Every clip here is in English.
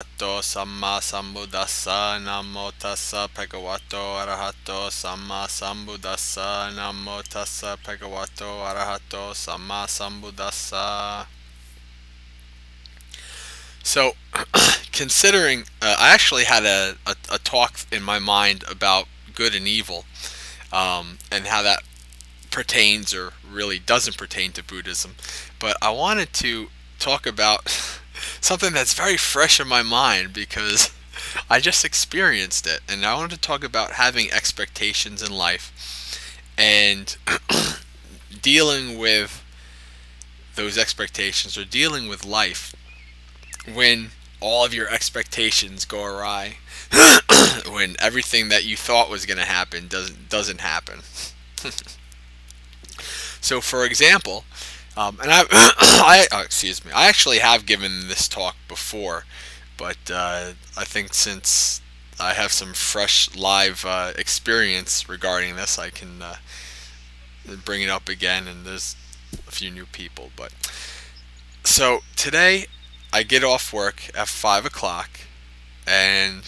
Arahato Samma Sambuddhassa Namo Tassa Bhagavato Arahato Samma Sambuddhassa Namo Tassa Bhagavato Arahato Samma Sambuddhassa. So, considering, I actually had a talk in my mind about good and evil, and how that pertains or really doesn't pertain to Buddhism. But I wanted to talk about something that's very fresh in my mind because I just experienced it. And I wanted to talk about having expectations in life and dealing with those expectations, or dealing with life when all of your expectations go awry, when everything that you thought was going to happen doesn't happen. So, for example, and excuse me, I actually have given this talk before, but I think since I have some fresh live experience regarding this, I can bring it up again, and there's a few new people. But so today, I get off work at 5 o'clock, and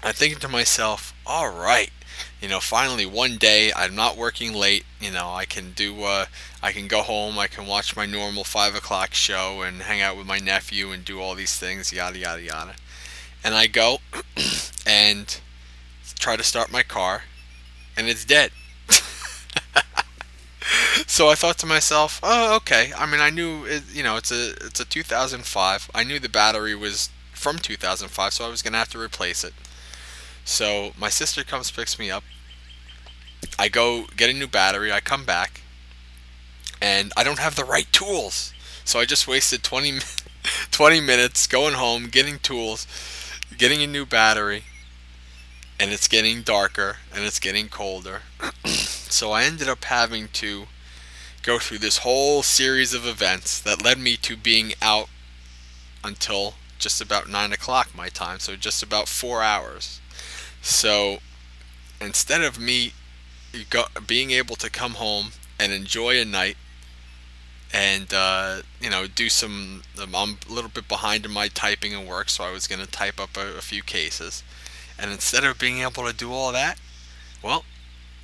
I'm thinking to myself, all right, finally one day I'm not working late. I can I can go home, I can watch my normal 5 o'clock show and hang out with my nephew and do all these things, yada yada yada. And I go and try to start my car, and it's dead. So I thought to myself, oh, okay. I mean, I knew it's a 2005. I knew the battery was from 2005, so I was gonna have to replace it. So my sister comes, picks me up. I go get a new battery. I come back, and I don't have the right tools. So I just wasted 20 minutes going home, getting tools, getting a new battery, and it's getting darker and it's getting colder. So I ended up having to go through this whole series of events that led me to being out until just about 9 o'clock my time, so just about 4 hours. So instead of me being able to come home and enjoy a night and do some, I'm a little bit behind in my typing and work, so I was going to type up a few cases, and instead of being able to do all that, well,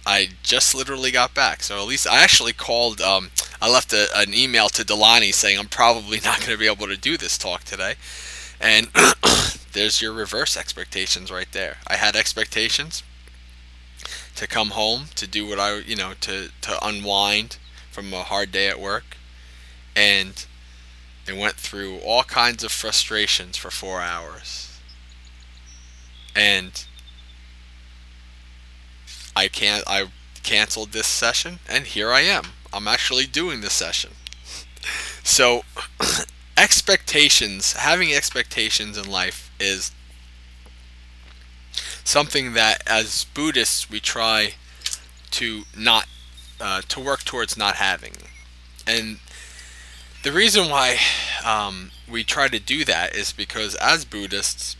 I just literally got back. So at least I actually called, I left an email to Delani saying I'm probably not going to be able to do this talk today. And there's your reverse expectations right there. I had expectations to come home, to do what to unwind from a hard day at work. And it went through all kinds of frustrations for 4 hours. And I canceled this session, and here I am. I'm actually doing this session. So having expectations in life is something that as Buddhists we try to not to work towards not having. And the reason why we try to do that is because as Buddhists,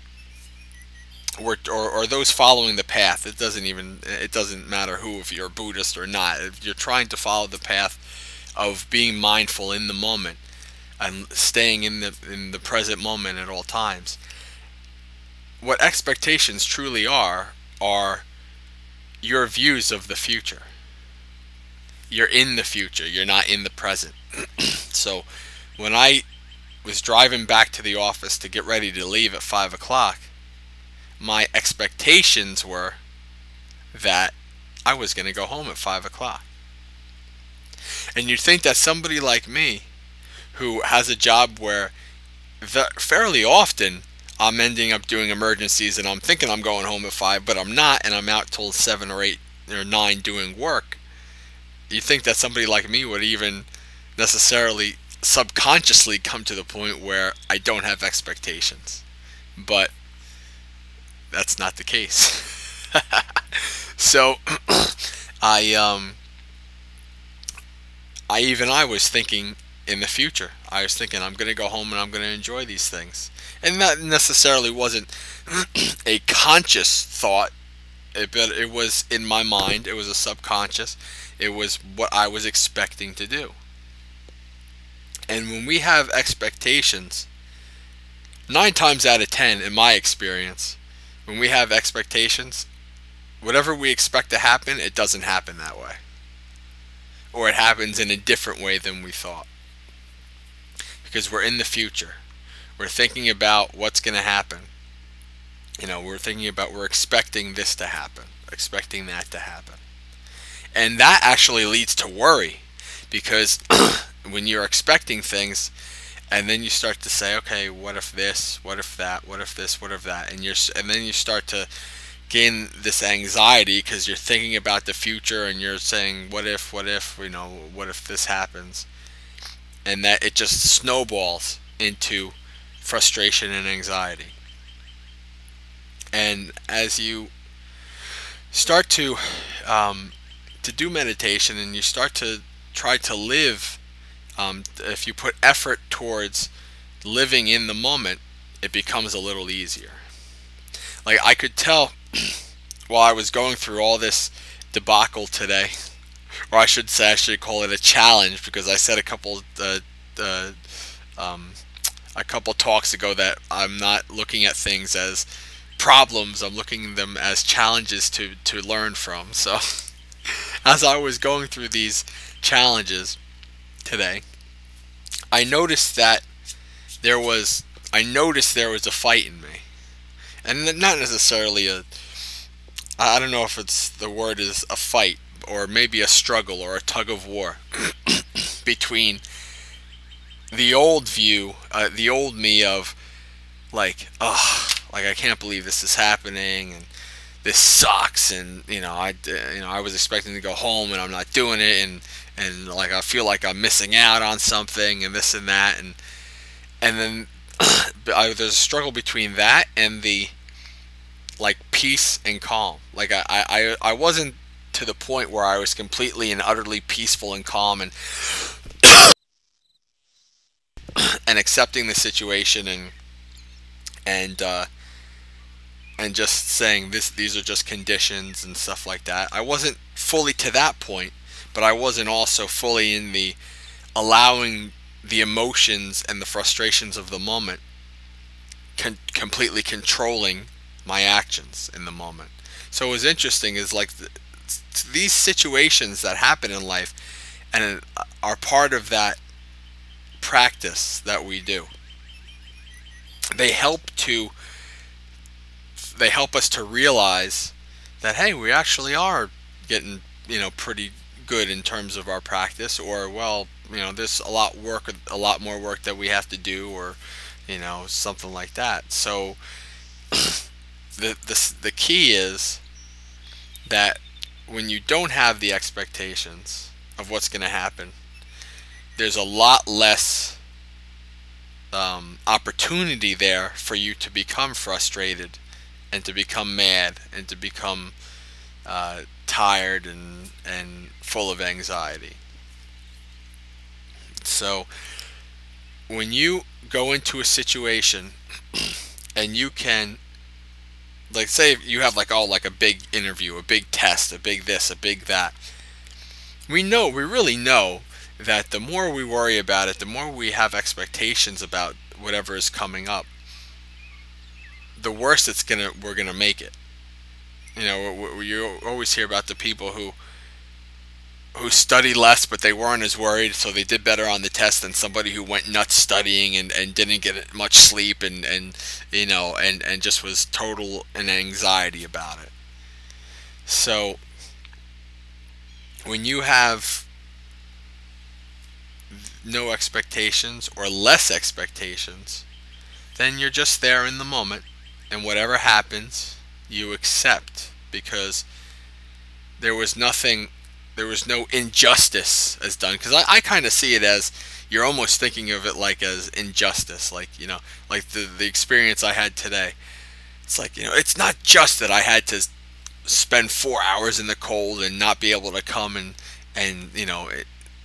or those following the path, it doesn't matter who, if you're a Buddhist or not, if you're trying to follow the path of being mindful in the moment and staying in the present moment at all times. What expectations truly are your views of the future. You're in the future, you're not in the present. So when I was driving back to the office to get ready to leave at 5 o'clock, my expectations were that I was going to go home at 5 o'clock. And you'd think that somebody like me, who has a job where fairly often I'm ending up doing emergencies and I'm thinking I'm going home at 5, but I'm not, and I'm out till 7 or 8 or 9 doing work, you'd think that somebody like me would even necessarily subconsciously come to the point where I don't have expectations. But that's not the case. So I was thinking in the future. I was thinking I'm going to go home and I'm going to enjoy these things. And that necessarily wasn't a conscious thought, but it was in my mind. It was a subconscious. It was what I was expecting to do. And when we have expectations, Nine times out of ten, in my experience, when we have expectations, whatever we expect to happen, it doesn't happen that way. Or it happens in a different way than we thought. Because we're in the future. We're thinking about what's going to happen. We're expecting this to happen, expecting that to happen. And that actually leads to worry, because when you're expecting things, and then you start to say, okay, what if this, what if that, what if this, what if that, and then you start to gain this anxiety because you're thinking about the future and you're saying, what if, what if this happens, and that it just snowballs into frustration and anxiety. And as you start to do meditation, and you start to try to live, if you put effort towards living in the moment, it becomes a little easier. Like, I could tell while I was going through all this debacle today, or I should say, I should call it a challenge, because I said a couple talks ago that I'm not looking at things as problems, I'm looking at them as challenges to learn from. So as I was going through these challenges today, I noticed there was a fight in me, and not necessarily I don't know if the word is a fight, or maybe a struggle or a tug of war between the old the old me of like, oh, like, I can't believe this is happening, and this sucks, and I was expecting to go home and I'm not doing it, and like, I feel like I'm missing out on something, and this and that, and then there's a struggle between that and the, like, peace and calm. Like, I wasn't to the point where I was completely and utterly peaceful and calm and accepting the situation and just saying these are just conditions and stuff like that. I wasn't fully to that point, but I wasn't also fully in the allowing the emotions and the frustrations of the moment completely controlling my actions in the moment. So what was interesting is, like, these situations that happen in life and are part of that practice that we do. They help us to realize that, hey, we actually are getting, pretty good in terms of our practice, or, well, there's a lot more work that we have to do, or something like that. So the key is that when you don't have the expectations of what's going to happen, there's a lot less opportunity there for you to become frustrated and to become mad and to become tired and full of anxiety. So when you go into a situation and you can, like, say you have like a big interview, a big test, a big this, a big that, we really know that the more we worry about it, the more we have expectations about whatever is coming up, the worse we're gonna make it. You always hear about the people who study less, but they weren't as worried, so they did better on the test than somebody who went nuts studying and didn't get much sleep and just was total in anxiety about it. So when you have no expectations or less expectations, then you're just there in the moment, and whatever happens, you accept, because there was no injustice as done. Because I kind of see it as, you're almost thinking of it like as injustice, like like the experience I had today. It's like, it's not just that I had to spend 4 hours in the cold and not be able to come and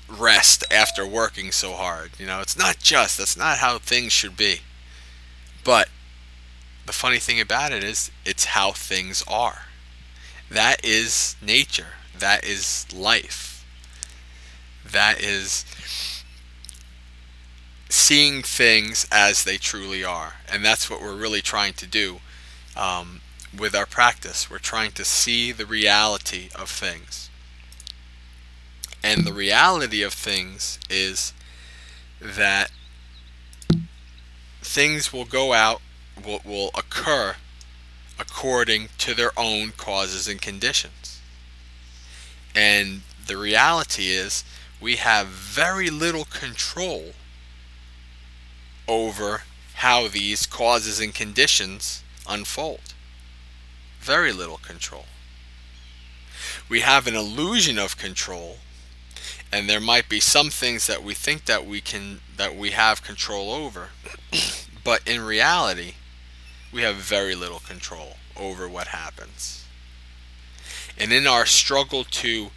rest after working so hard. It's not just, that's not how things should be. But the funny thing about it is, it's how things are. That is nature. That is life. That is seeing things as they truly are. And that's what we're really trying to do with our practice. We're trying to see the reality of things. And the reality of things is that things will go out, will occur according to their own causes and conditions. And the reality is we have very little control over how these causes and conditions unfold. Very little control. We have an illusion of control, and there might be some things that we think that we have control over, but in reality, we have very little control over what happens. And in our struggle to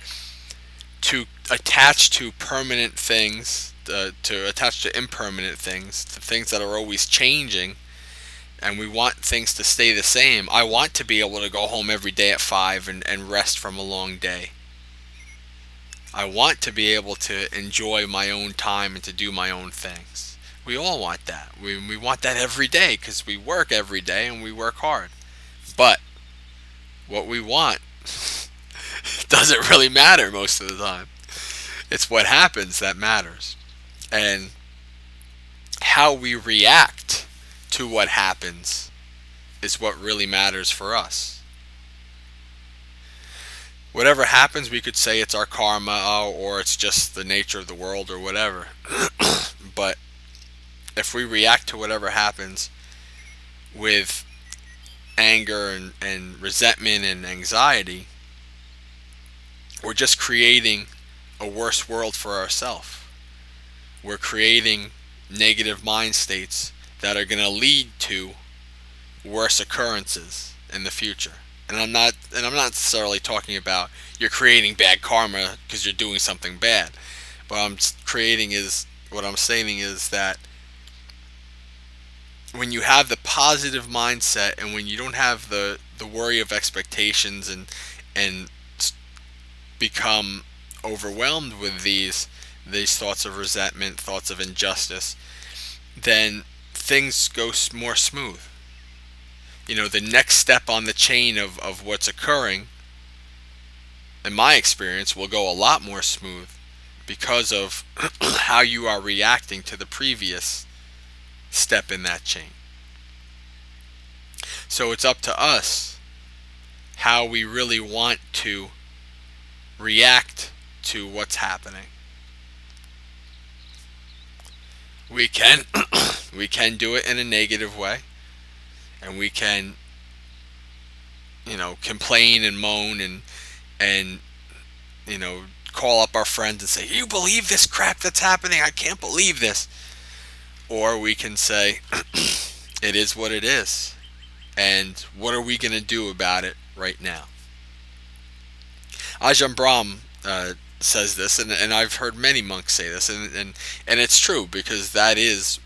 attach to permanent things, to attach to impermanent things, to things that are always changing, and we want things to stay the same. I want to be able to go home every day at 5 and rest from a long day. I want to be able to enjoy my own time and to do my own things. We all want that. We want that every day because we work every day and we work hard. But what we want doesn't really matter most of the time. It's what happens that matters. And how we react to what happens is what really matters for us. Whatever happens, we could say it's our karma, or it's just the nature of the world, or whatever. But if we react to whatever happens with anger and resentment and anxiety, we're just creating a worse world for ourselves. We're creating negative mind states that are going to lead to worse occurrences in the future. And I'm not necessarily talking about you're creating bad karma because you're doing something bad. What I'm saying is that when you have the positive mindset, and when you don't have the worry of expectations and become overwhelmed with these thoughts of resentment, thoughts of injustice, then things go more smooth. You know, the next step on the chain of what's occurring, in my experience, will go a lot more smooth because of how you are reacting to the previous step in that chain. So it's up to us how we really want to react to what's happening. We can do it in a negative way, and we can, complain and moan and call up our friends and say, "You believe this crap that's happening? I can't believe this." Or we can say, "It is what it is, and what are we going to do about it right now?" Ajahn Brahm says this, and I've heard many monks say this, and it's true, because that's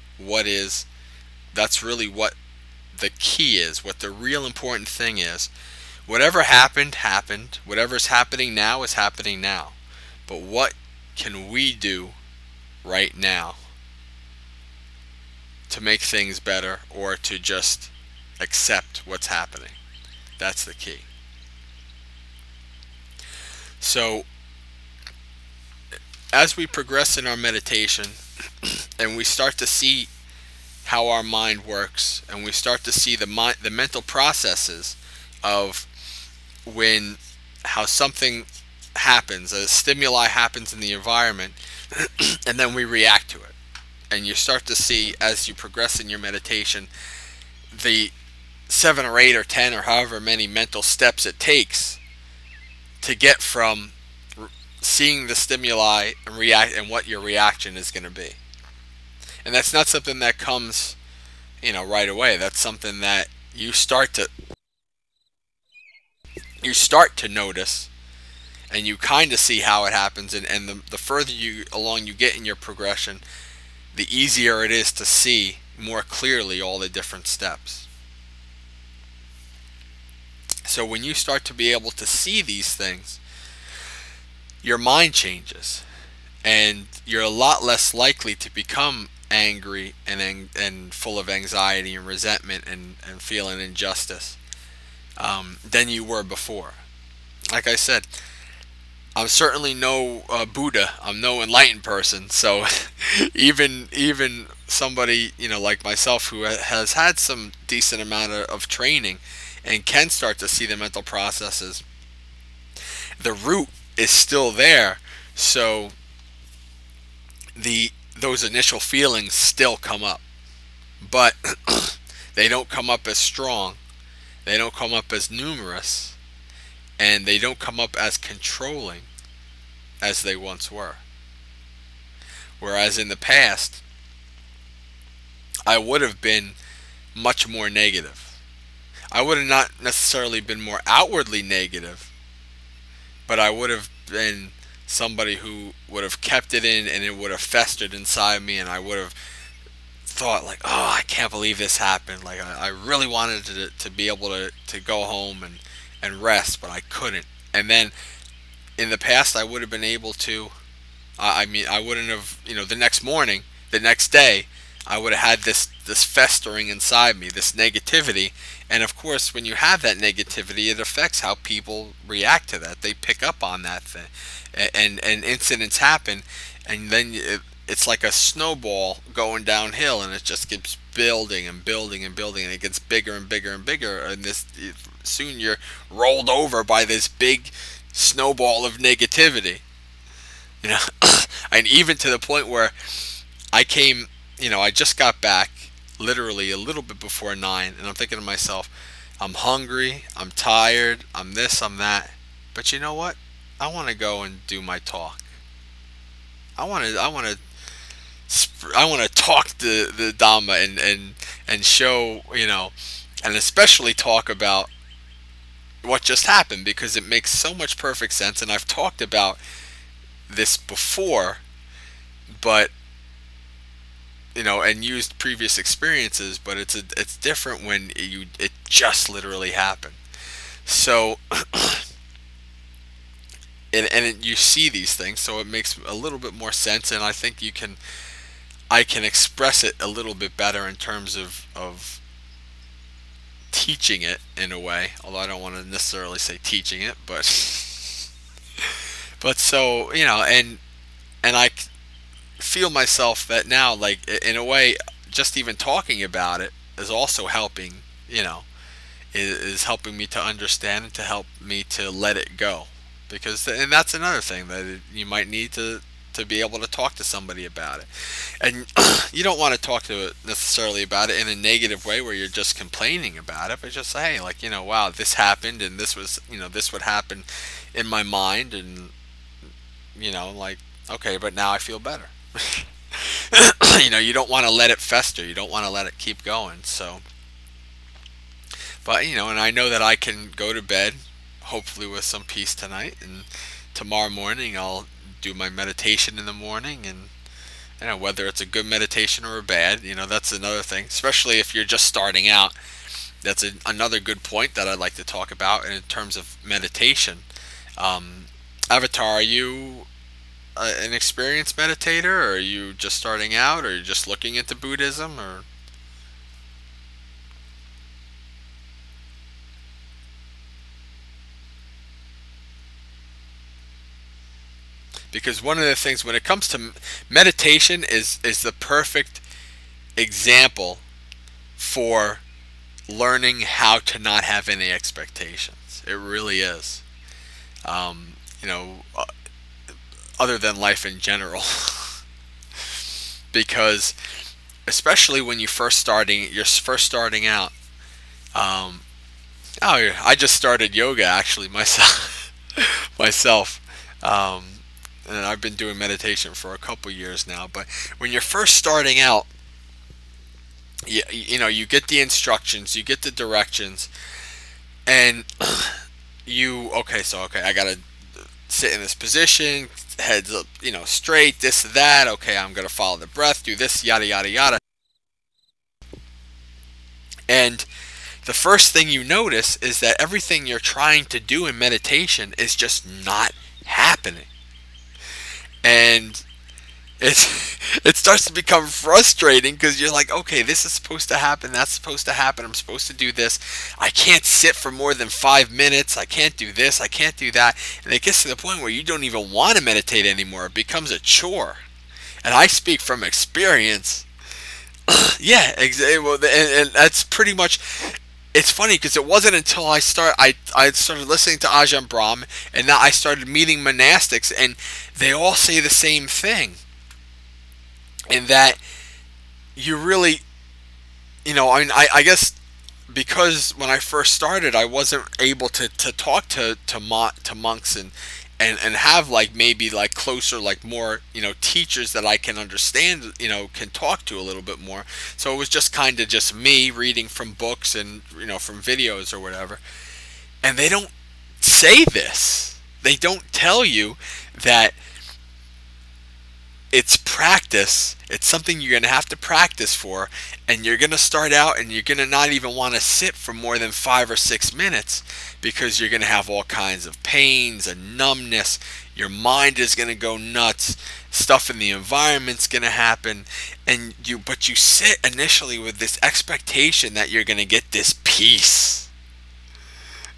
really what the key is, what the real important thing is. Whatever happened, happened. Whatever's happening now is happening now. But what can we do right now to make things better, or to just accept what's happening? That's the key. So, as we progress in our meditation, and we start to see how our mind works, and we start to see the mental processes of how something happens, a stimuli happens in the environment, and then we react to it. And you start to see, as you progress in your meditation, the 7 or 8 or 10 or however many mental steps it takes to get from seeing the stimuli and react, and what your reaction is going to be. And that's not something that comes, right away. That's something that you start to notice, and you kind of see how it happens. And the further along you get in your progression, the easier it is to see more clearly all the different steps. So when you start to be able to see these things, your mind changes, and you're a lot less likely to become angry and full of anxiety and resentment and feeling injustice than you were before. Like I said, I'm certainly no Buddha. I'm no enlightened person. So even somebody like myself who has had some decent amount of training and can start to see the mental processes, the root is still there. So those initial feelings still come up, but they don't come up as strong. They don't come up as numerous, and they don't come up as controlling as they once were. Whereas in the past, I would have been much more negative. I would have not necessarily been more outwardly negative, but I would have been somebody who would have kept it in, and it would have festered inside me, and I would have thought like, oh, I can't believe this happened. Like I really wanted to be able to go home and rest, but I couldn't. And then in the past, I would have been able to, I mean, I wouldn't have, the next morning, the next day, I would have had this festering inside me, this negativity. And of course, when you have that negativity, it affects how people react to that. They pick up on that thing, and incidents happen, and then it's like a snowball going downhill, and it just keeps building and building and building, and it gets bigger and bigger and bigger, and soon you're rolled over by this big snowball of negativity. And even to the point where I came, I just got back literally a little bit before 9, and I'm thinking to myself, I'm hungry, I'm tired, I'm this, I'm that, but you know what? I want to go and do my talk. I want to talk the Dhamma and show, and especially talk about what just happened, because it makes so much perfect sense. And I've talked about this before, but and used previous experiences, but it's different when it just literally happened. So you see these things, so it makes a little bit more sense, and I think I can express it a little bit better in terms of teaching it in a way, although I don't want to necessarily say teaching it, but so and I feel myself that now, like, in a way, just even talking about it is also helping, is helping me to understand and to help me to let it go. Because, and that's another thing that you might need to be able to talk to somebody about it. And you don't want to talk to it necessarily about it in a negative way where you're just complaining about it, but just say, hey, like, wow, this happened, and this was, this would happen in my mind, and, like, okay, but now I feel better. You don't want to let it fester. You don't want to let it keep going. So, but, and I know that I can go to bed hopefully with some peace tonight, and tomorrow morning I'll do my meditation in the morning, and whether it's a good meditation or a bad, that's another thing, especially if you're just starting out. That's another good point that I'd like to talk about in terms of meditation. Avatar, are you an experienced meditator, or are you just starting out, or are you just looking into Buddhism, or? Because one of the things when it comes to meditation is the perfect example for learning how to not have any expectations. It really is. Other than life in general. Because especially when you're first starting out. I just started yoga actually myself. And I've been doing meditation for a couple years now. But when you're first starting out, you get the instructions, you get the directions, and I gotta sit in this position, heads up, straight, this, that. Okay, I'm gonna follow the breath, do this, yada yada yada. And the first thing you notice is that everything you're trying to do in meditation is just not happening. And it starts to become frustrating because you're like, okay, this is supposed to happen, that's supposed to happen, I'm supposed to do this. I can't sit for more than 5 minutes. I can't do this. I can't do that. And it gets to the point where you don't even want to meditate anymore. It becomes a chore. And I speak from experience. Yeah, exactly. Well, and that's pretty much. It's funny because it wasn't until I started listening to Ajahn Brahm, and now I started meeting monastics, and they all say the same thing. In that you really, I guess because when I first started, I wasn't able to talk to monks and have like maybe like closer, like more, teachers that I can understand, can talk to a little bit more. So it was just kind of just me reading from books and, from videos or whatever. And they don't say this. They don't tell you that it's practice. It's something you're going to have to practice for, and you're going to start out and you're going to not even want to sit for more than 5 or 6 minutes because you're going to have all kinds of pains and numbness. Your mind is going to go nuts. Stuff in the environment's going to happen, but you sit initially with this expectation that you're going to get this peace.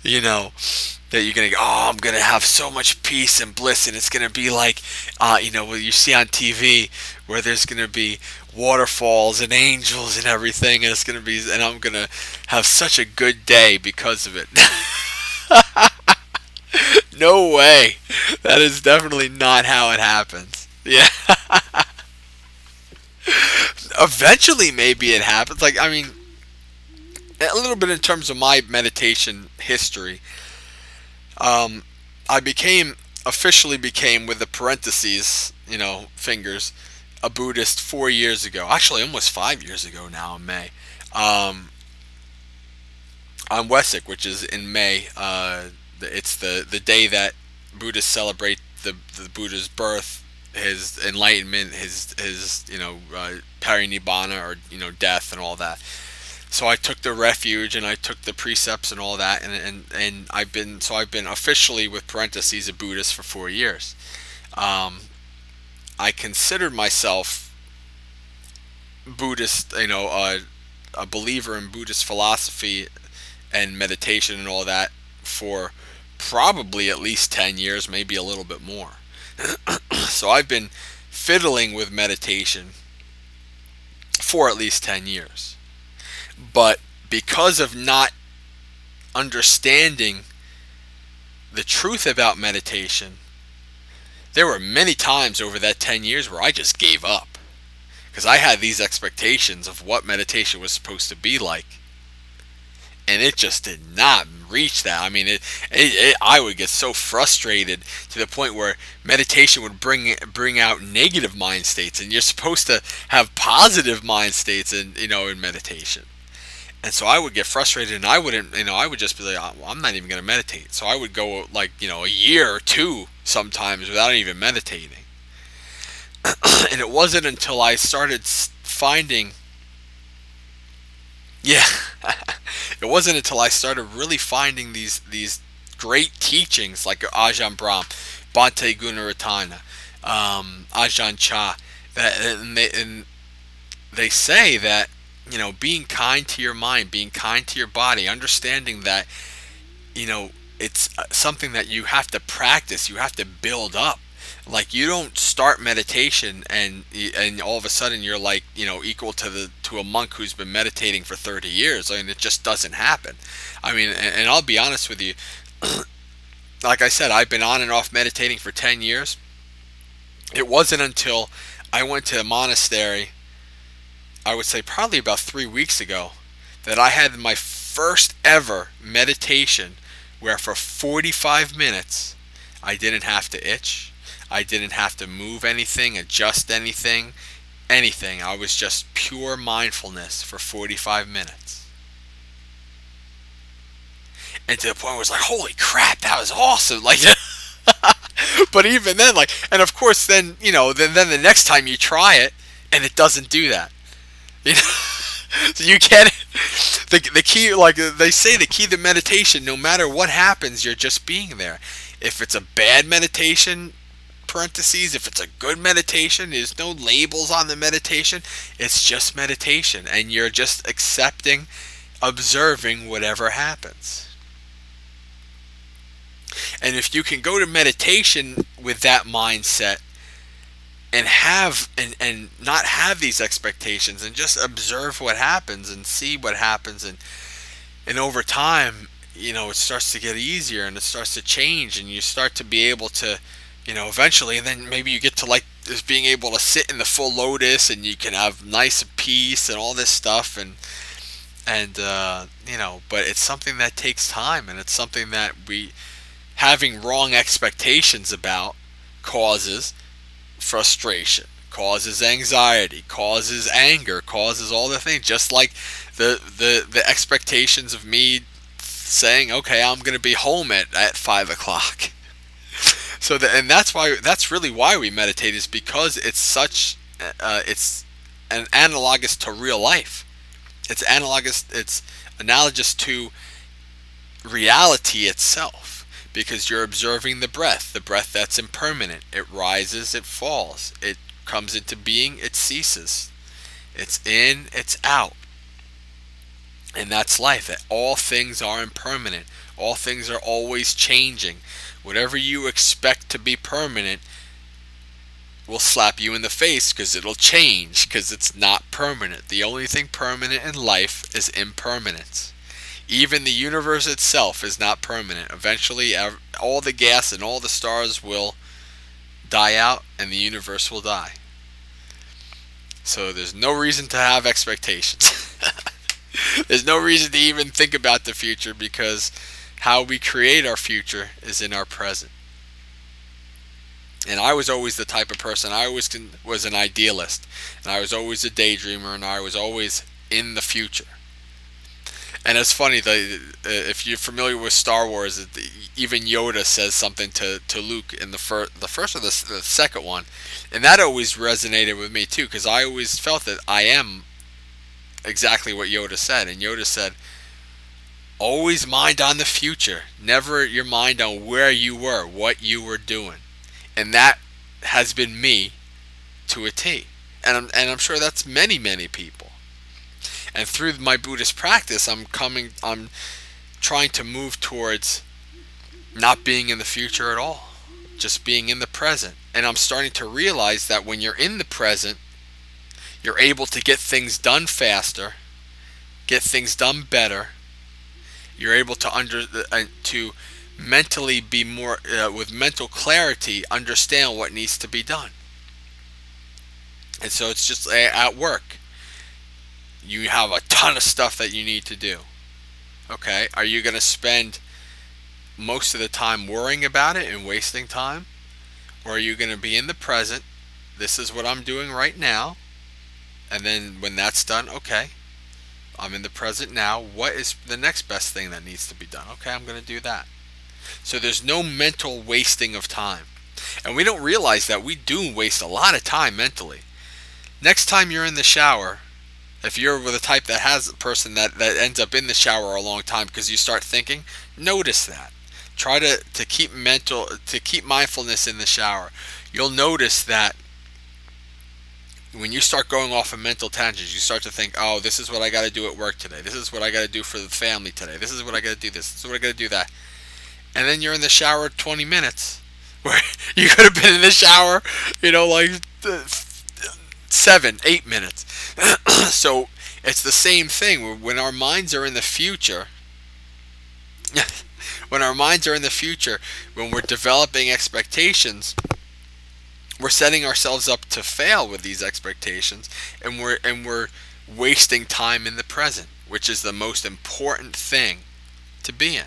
That you're going to go, oh, I'm going to have so much peace and bliss, and it's going to be like, what you see on TV, where there's going to be waterfalls and angels and everything, and and I'm going to have such a good day because of it. No way. That is definitely not how it happens. Yeah. Eventually, maybe it happens. Like, I mean, a little bit in terms of my meditation history. I officially became, with the parentheses, fingers, a Buddhist 4 years ago. Actually, almost 5 years ago now in May. On Wesek, which is in May. It's the day that Buddhists celebrate the Buddha's birth, his enlightenment, his parinibbana, or death and all that. So I took the refuge and I took the precepts and all that, and I've been officially, with parentheses, a Buddhist for 4 years. I considered myself Buddhist, a believer in Buddhist philosophy and meditation and all that for probably at least 10 years, maybe a little bit more. So I've been fiddling with meditation for at least 10 years. But because of not understanding the truth about meditation, there were many times over that 10 years where I just gave up. Because I had these expectations of what meditation was supposed to be like. And it just did not reach that. I mean, I would get so frustrated to the point where meditation would bring out negative mind states, and you're supposed to have positive mind states in meditation. And so I would get frustrated, and I would just be like, well, I'm not even going to meditate. So I would go like, a year or two sometimes without even meditating. And it wasn't until I started finding, it wasn't until I started really finding these great teachings like Ajahn Brahm, Bhante Gunaratana, Ajahn Chah, and they say that, being kind to your mind, being kind to your body, understanding that, it's something that you have to practice, you have to build up. Like, you don't start meditation and all of a sudden you're like, equal to a monk who's been meditating for 30 years. I mean, it just doesn't happen. I mean, and I'll be honest with you, like I said, I've been on and off meditating for 10 years. It wasn't until I went to a monastery, I would say probably about 3 weeks ago, that I had my first ever meditation where for 45 minutes I didn't have to itch. I didn't have to move anything, adjust anything. I was just pure mindfulness for 45 minutes. And to the point where it was like, holy crap, that was awesome. Like, but even then, like, and of course then, then the next time you try it and it doesn't do that. So you can't, the key, like they say, the key to meditation, no matter what happens, you're just being there. If it's a bad meditation, parentheses if it's a good meditation. There's no labels on the meditation. It's just meditation, and you're just accepting, observing whatever happens. And if you can go to meditation with that mindset and not have these expectations, and just observe what happens and see what happens, and over time, it starts to get easier, and it starts to change, and you start to be able to, eventually, and then maybe you get to like just being able to sit in the full lotus, and you can have nice peace and all this stuff, but it's something that takes time, and it's something that having wrong expectations about causes frustration, causes anxiety, causes anger, causes all the things. Just like the expectations of me saying, okay, I'm going to be home at 5 o'clock. And that's really why we meditate, is because it's an analogous to real life. It's analogous to reality itself. Because you're observing the breath that's impermanent. It rises, it falls, it comes into being, it ceases. It's in, it's out. And that's life. That all things are impermanent. All things are always changing. Whatever you expect to be permanent will slap you in the face, because it'll change, because it's not permanent. The only thing permanent in life is impermanence. Even the universe itself is not permanent. Eventually, all the gas and all the stars will die out, and the universe will die. So there's no reason to have expectations. There's no reason to even think about the future, because how we create our future is in our present. And I was always the type of person, I always was an idealist, and I was always a daydreamer, and I was always in the future. And it's funny, if you're familiar with Star Wars, even Yoda says something to Luke in the first or the second one. And that always resonated with me too, because I always felt that I am exactly what Yoda said. And Yoda said, always mind on the future, never your mind on where you were, what you were doing. And that has been me to a T. And I'm sure that's many, many people. And through my Buddhist practice, I'm trying to move towards not being in the future at all, just being in the present. And I'm starting to realize that when you're in the present, you're able to get things done faster, get things done better. You're able to mentally be more, with mental clarity, understand what needs to be done. And so it's just at work. You have a ton of stuff that you need to do. Okay, are you going to spend most of the time worrying about it and wasting time? Or are you going to be in the present? This is what I'm doing right now. And then when that's done, okay, I'm in the present now. What is the next best thing that needs to be done? Okay, I'm going to do that. So there's no mental wasting of time. And we don't realize that we do waste a lot of time mentally. Next time you're in the shower, if you're with a type that has a person that ends up in the shower a long time because you start thinking, notice that. Try to keep mindfulness in the shower. You'll notice that when you start going off on mental tangents, you start to think, oh, this is what I got to do at work today. This is what I got to do for the family today. This is what I got to do this. This is what I got to do that. And then you're in the shower 20 minutes. Where you could have been in the shower, like 7, 8 minutes. So it's the same thing. When our minds are in the future, when we're developing expectations, we're setting ourselves up to fail with these expectations, and we're wasting time in the present, which is the most important thing to be in.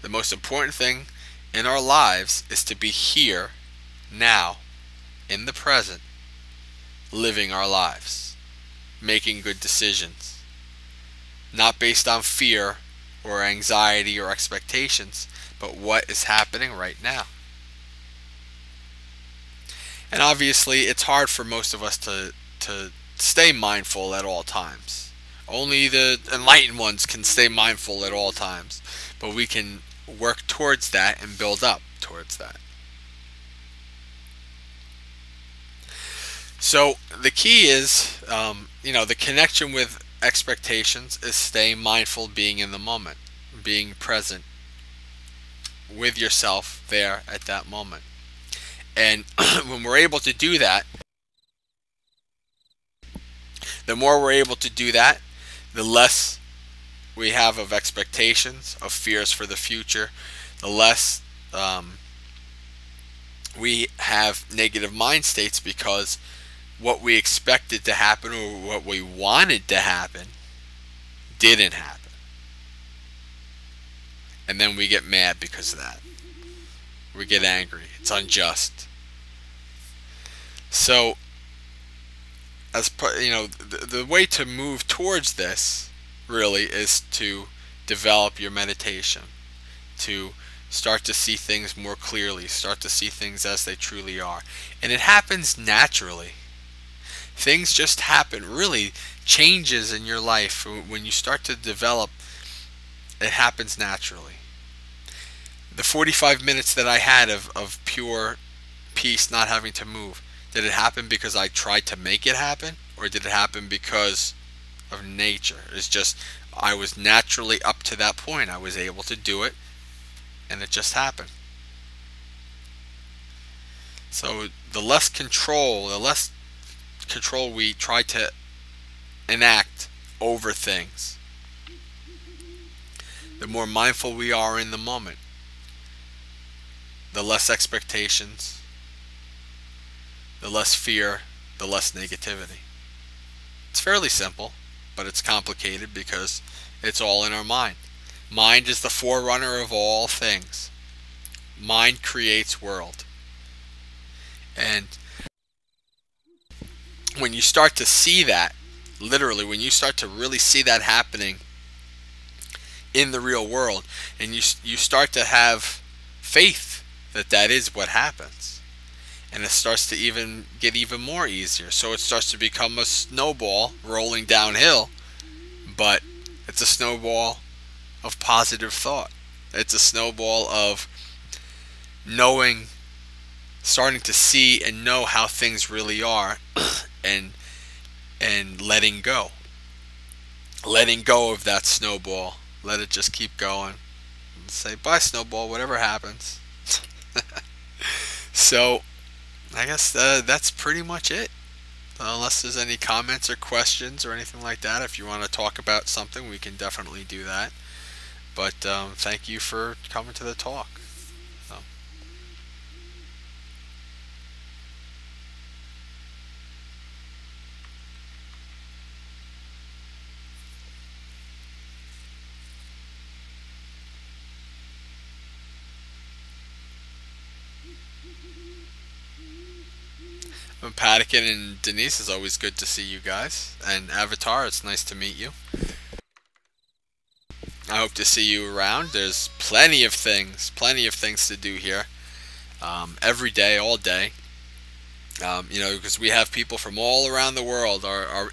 The most important thing in our lives is to be here, now, in the present, living our lives, making good decisions, not based on fear or anxiety or expectations, but what is happening right now. And obviously it's hard for most of us to stay mindful at all times. Only the enlightened ones can stay mindful at all times, but we can work towards that and build up towards that. So the key is, the connection with expectations is staying mindful, being in the moment, being present with yourself there at that moment. And when we're able to do that, the more we're able to do that, the less we have of expectations, of fears for the future, the less we have negative mind states, because what we expected to happen or what we wanted to happen didn't happen. And then we get mad because of that. We get angry. It's unjust. So, the way to move towards this really is to develop your meditation, to start to see things more clearly, start to see things as they truly are. And it happens naturally. Things just happen, really. Changes in your life, when you start to develop, it happens naturally. The 45 minutes that I had of pure peace, not having to move, did it happen because I tried to make it happen, or did it happen because of nature? It's just, I was naturally up to that point. I was able to do it, and it just happened. So the less control we try to enact over things, the more mindful we are in the moment, the less expectations, the less fear, the less negativity. It's fairly simple, but it's complicated because it's all in our mind. Mind is the forerunner of all things. Mind creates world. And when you start to see that, literally, when you start to really see that happening in the real world, and you start to have faith that that is what happens, and it starts to get even more easier. So it starts to become a snowball rolling downhill, but it's a snowball of positive thought. It's a snowball of knowing, starting to see and know how things really are, and letting go of that snowball. Let it just keep going, and say, bye snowball, whatever happens. So I guess that's pretty much it. Unless there's any comments or questions or anything like that, if you want to talk about something, we can definitely do that. But thank you for coming to the talk. So. Patakin and Denise, is always good to see you guys. And Avatar, it's nice to meet you. I hope to see you around. There's plenty of things to do here. Every day, all day. Because we have people from all around the world are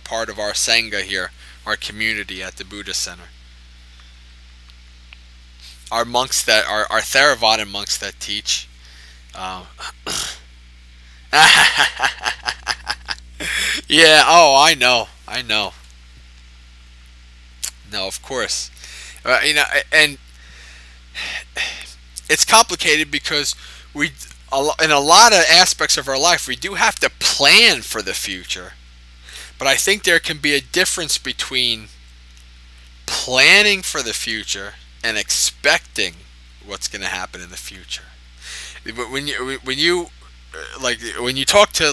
part of our Sangha here, our community at the Buddha Center. Our monks that are Theravada monks that teach. Yeah, oh, I know. No, of course. And it's complicated because in a lot of aspects of our life, we do have to plan for the future. But I think there can be a difference between planning for the future and expecting what's going to happen in the future. When you talk to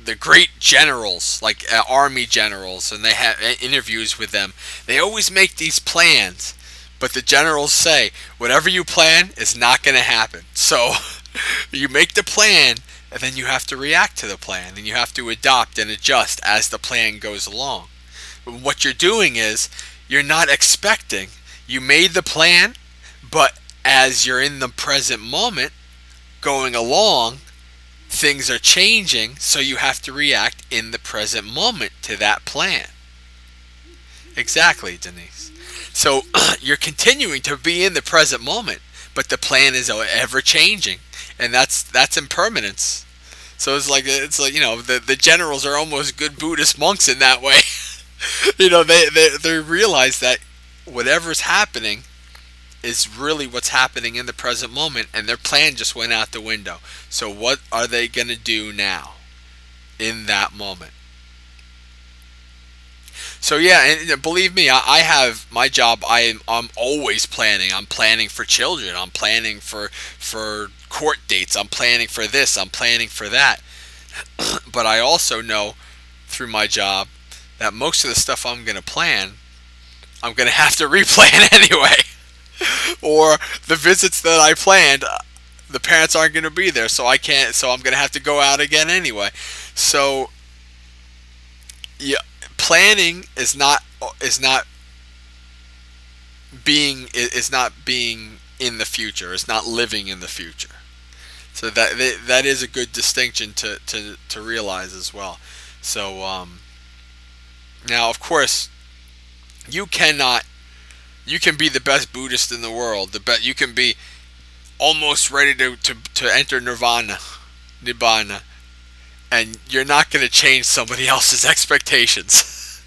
the great generals, like army generals, and they have interviews with them, they always make these plans, but the generals say whatever you plan is not going to happen. So you make the plan, and then you have to react to the plan, and you have to adopt and adjust as the plan goes along. But what you're doing is you're not expecting. You made the plan, but as you're in the present moment going along, things are changing, so you have to react in the present moment to that plan. Exactly, Denise. So you're continuing to be in the present moment, but the plan is ever changing, and that's impermanence. So it's like, the generals are almost good Buddhist monks in that way. They realize that whatever's happening is really what's happening in the present moment, and their plan just went out the window. So what are they going to do now in that moment? So yeah, and believe me, I have my job. I'm always planning. I'm planning for children. I'm planning for court dates. I'm planning for this. I'm planning for that. But I also know through my job that most of the stuff I'm going to plan, I'm going to have to replan anyway. Or the visits that I planned, the parents aren't going to be there, so I can't. So I'm going to have to go out again anyway. So yeah, planning is not being in the future. It's not living in the future. So that is a good distinction to realize as well. So now, of course, you can be the best Buddhist in the world. You can be almost ready to enter nibbana, and you're not going to change somebody else's expectations.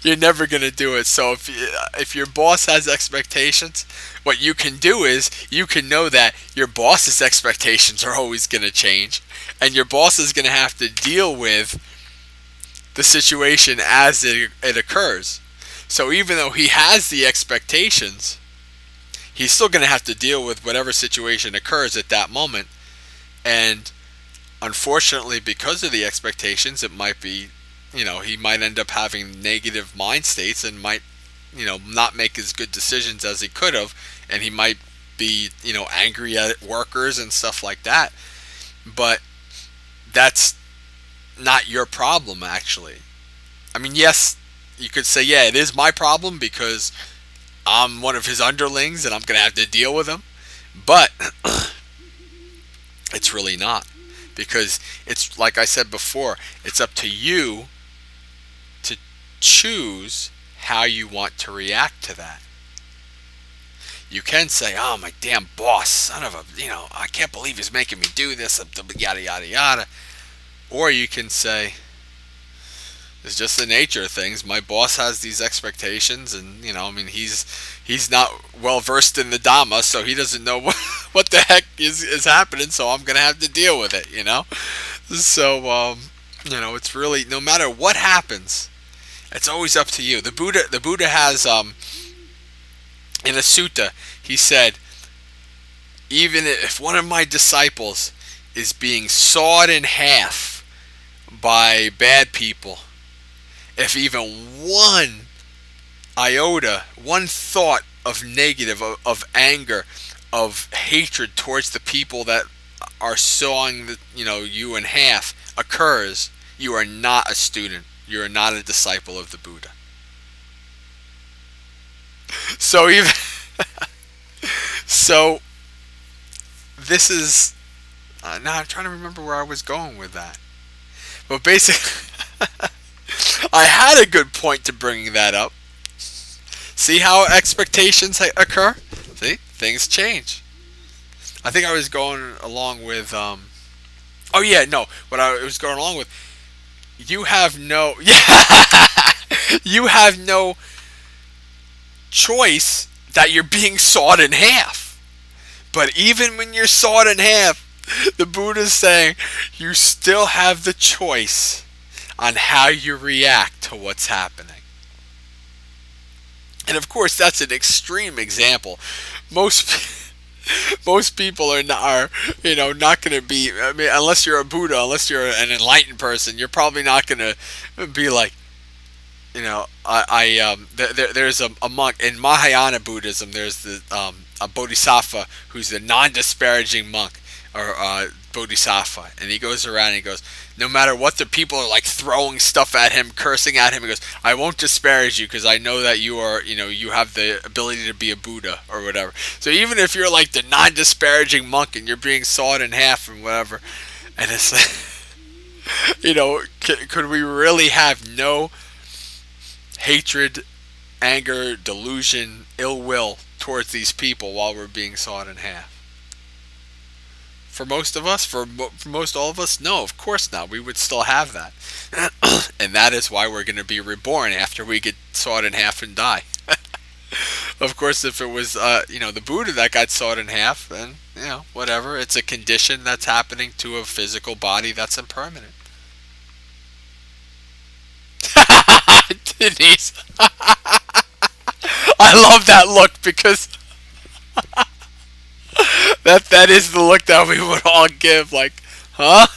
You're never going to do it. So if your boss has expectations, what you can do is you can know that your boss's expectations are always going to change, and your boss is going to have to deal with the situation as it occurs. So even though he has the expectations, he's still going to have to deal with whatever situation occurs at that moment. And unfortunately, because of the expectations, it might be, he might end up having negative mind states and might, not make as good decisions as he could have. And he might be, angry at workers and stuff like that. But that's not your problem, actually. I mean, yes, you could say, yeah, it is my problem because I'm one of his underlings and I'm going to have to deal with him. But it's really not. Because it's, like I said before, it's up to you to choose how you want to react to that. You can say, oh, my damn boss, son of a, I can't believe he's making me do this, yada, yada, yada. Or you can say, it's just the nature of things. My boss has these expectations, and he's not well versed in the Dhamma, so he doesn't know what the heck is happening. So I'm gonna have to deal with it, So it's really, no matter what happens, it's always up to you. The Buddha has in a sutta, he said, even if one of my disciples is being sawed in half by bad people, if even one iota, one thought of negative, of anger, of hatred towards the people that are sawing you in half occurs, you are not a student. You are not a disciple of the Buddha. So even so, this is now I'm trying to remember where I was going with that. But basically, I had a good point to bringing that up. See how expectations occur? See? Things change. I think I was going along with, oh yeah, no. What I was going along with, you have no, you have no choice that you're being sawed in half. But even when you're sawed in half, the Buddha's saying you still have the choice on how you react to what's happening. And of course, that's an extreme example. Most people are not going to be. I mean, unless you're a Buddha, unless you're an enlightened person, you're probably not going to be like, there's a monk in Mahayana Buddhism. There's a bodhisattva who's the non-disparaging monk, or bodhisattva, and he goes around and he goes, no matter what the people are like throwing stuff at him, cursing at him, he goes, I won't disparage you because I know that you are, you have the ability to be a Buddha or whatever. So even if you're like the non-disparaging monk and you're being sawed in half and whatever, and it's like, could we really have no hatred, anger, delusion, ill will towards these people while we're being sawed in half? For most of us, for most all of us, no, of course not. We would still have that. And that is why we're going to be reborn after we get sawed in half and die. Of course, if it was, the Buddha that got sawed in half, then, whatever. It's a condition that's happening to a physical body that's impermanent. Denise. I love that look because that is the look that we would all give, like, huh?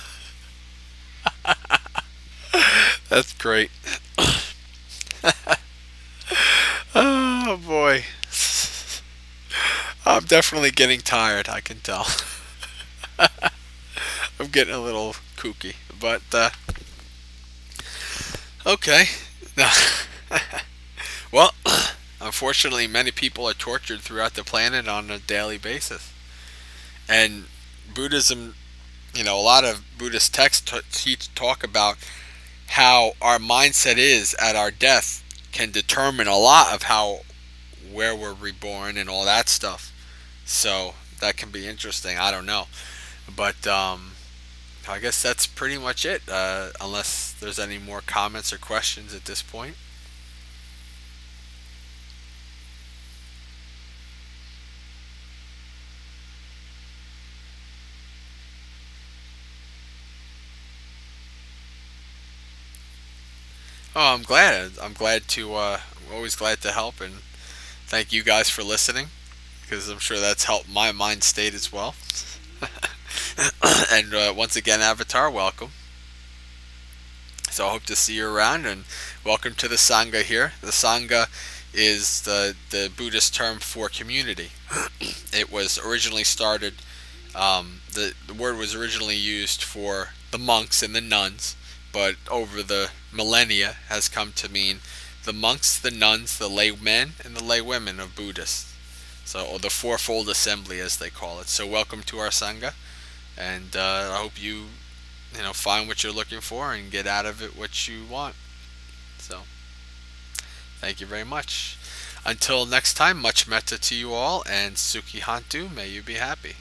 That's great. Oh boy. I'm definitely getting tired, I can tell. I'm getting a little kooky, but okay. Well, unfortunately, many people are tortured throughout the planet on a daily basis. And Buddhism, a lot of Buddhist texts talk about how our mindset is at our death can determine a lot of where we're reborn and all that stuff. So that can be interesting. I don't know. But I guess that's pretty much it, unless there's any more comments or questions at this point. Oh, I'm glad. I'm glad to. Always glad to help, and thank you guys for listening, because I'm sure that's helped my mind state as well. And once again, Avatar, welcome. So I hope to see you around, and welcome to the Sangha here. The Sangha is the Buddhist term for community. It was originally started. The word was originally used for the monks and the nuns, but over the millennia has come to mean the monks, the nuns, the laymen, and the laywomen of Buddhists. So, or the fourfold assembly, as they call it. So, welcome to our Sangha, and I hope you, find what you're looking for and get out of it what you want. So, thank you very much. Until next time, much metta to you all, and Sukhi Hantu, may you be happy.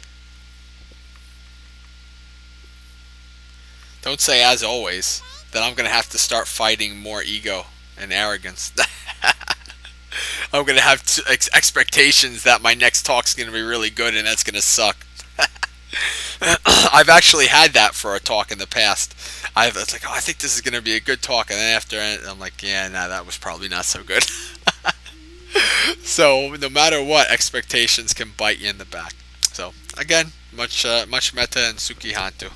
Don't say as always. Then I'm going to have to start fighting more ego and arrogance. I'm going to have expectations that my next talk's going to be really good, and that's going to suck. I've actually had that for a talk in the past. It's like, oh, I think this is going to be a good talk, and then after I'm like, yeah, nah, that was probably not so good. So no matter what, expectations can bite you in the back. So again, much metta and Sukhi Hantu.